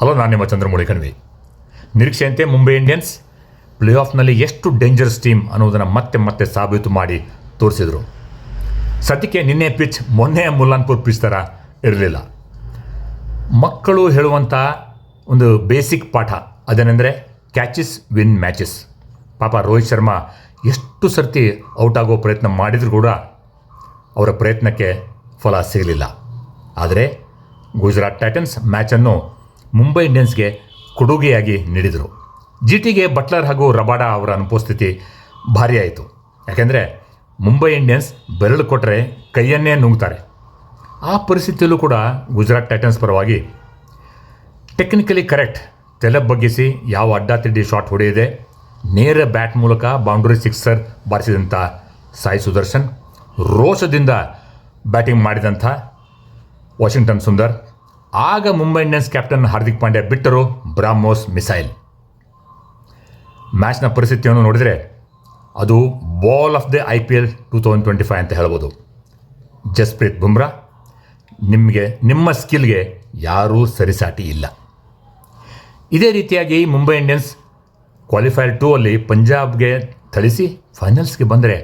Hello, ನಾನು ನಿಮ್ಮ ಚಂದ್ರಮೌಳಿ ಕಣ್ವಿ. ನಿರೀಕ್ಷೆಯಂತೆ ಮುಂಬೈ ಇಂಡಿಯನ್ಸ್ ಪ್ಲೇ ಆಫ್ನಲ್ಲಿ ಎಷ್ಟು ಡೇಂಜರಸ್ ಟೀಮ್ ಅನ್ನೋದನ್ನು ಮತ್ತೆ ಮತ್ತೆ ಸಾಬೀತು ಮಾಡಿ ತೋರಿಸಿದರು. ಸದ್ಯಕ್ಕೆ ನಿನ್ನೆ ಪಿಚ್ ಮೊನ್ನೆ ಮುಲ್ಲಾನ್ಪುರ್ ಪಿಚ್ ಥರ ಇರಲಿಲ್ಲ. ಮಕ್ಕಳು ಹೇಳುವಂಥ ಒಂದು ಬೇಸಿಕ್ ಪಾಠ ಅದೇನೆಂದರೆ ಕ್ಯಾಚಸ್ ವಿನ್ ಮ್ಯಾಚಸ್. ಪಾಪ ರೋಹಿತ್ ಶರ್ಮಾ ಎಷ್ಟು ಸರ್ತಿ ಔಟ್ ಆಗೋ ಪ್ರಯತ್ನ ಮಾಡಿದರೂ ಕೂಡ ಅವರ ಪ್ರಯತ್ನಕ್ಕೆ ಫಲ ಸಿಗಲಿಲ್ಲ. ಆದರೆ ಗುಜರಾತ್ ಟೈಟನ್ಸ್ ಮ್ಯಾಚನ್ನು ಮುಂಬೈ ಇಂಡಿಯನ್ಸ್ಗೆ ಕೊಡುಗೆಯಾಗಿ ನೀಡಿದರು. ಜಿಟಿಗೆ ಬಟ್ಲರ್ ಹಾಗೂ ರಬಾಡಾ ಅವರ ಅನುಪಸ್ಥಿತಿ ಭಾರಿ ಆಯಿತು. ಯಾಕೆಂದರೆ ಮುಂಬೈ ಇಂಡಿಯನ್ಸ್ ಬೆರಳು ಕೊಟ್ಟರೆ ಕೈಯನ್ನೇ ನುಂಗ್ತಾರೆ. ಆ ಪರಿಸ್ಥಿತಿಯಲ್ಲೂ ಕೂಡ ಗುಜರಾತ್ ಟೈಟನ್ಸ್ ಪರವಾಗಿ ಟೆಕ್ನಿಕಲಿ ಕರೆಕ್ಟ್ ತಲೆ ಬಗ್ಗಿಸಿ ಯಾವ ಅಡ್ಡಾತಿಡ್ಡಿ ಶಾಟ್ ಹೊಡೆಯದೆ ನೇರ ಬ್ಯಾಟ್ ಮೂಲಕ ಬೌಂಡ್ರಿ ಸಿಕ್ಸರ್ ಬಾರಿಸಿದಂಥ ಸಾಯಿ ಸುದರ್ಶನ್, ರೋಷದಿಂದ ಬ್ಯಾಟಿಂಗ್ ಮಾಡಿದಂಥ ವಾಷಿಂಗ್ಟನ್ ಸುಂದರ್, ಆಗ ಮುಂಬೈ ಇಂಡಿಯನ್ಸ್ ಕ್ಯಾಪ್ಟನ್ ಹಾರ್ದಿಕ್ ಪಾಂಡ್ಯ ಬಿಟ್ಟರು ಬ್ರಾಹ್ಮೋಸ್ ಮಿಸೈಲ್. ಮ್ಯಾಚ್ನ ಪರಿಸ್ಥಿತಿಯನ್ನು ನೋಡಿದರೆ ಅದು ಬಾಲ್ ಆಫ್ ದಿ IPL 2025 ಅಂತ ಹೇಳ್ಬೋದು. ಜಸ್ಪ್ರೀತ್ ಬುಮ್ರಾ, ನಿಮ್ಮ ಸ್ಕಿಲ್ಗೆ ಯಾರೂ ಸರಿಸಾಟಿ ಇಲ್ಲ. ಇದೇ ರೀತಿಯಾಗಿ ಮುಂಬೈ ಇಂಡಿಯನ್ಸ್ ಕ್ವಾಲಿಫೈರ್ 2 ಅಲ್ಲಿ ಪಂಜಾಬ್ಗೆ ಥಳಿಸಿ ಫೈನಲ್ಸ್ಗೆ ಬಂದರೆ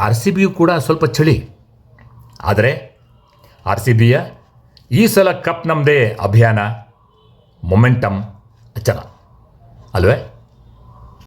RCBಯು ಕೂಡ ಸ್ವಲ್ಪ ಚಳಿ. ಆದರೆ RCBಯ ಈ ಸಲ ಕಪ್ ನಮ್ಮದೇ ಅಭಿಯಾನ ಮೊಮೆಂಟಮ್ ಅಚ್ಚನ ಅಲ್ವೇ?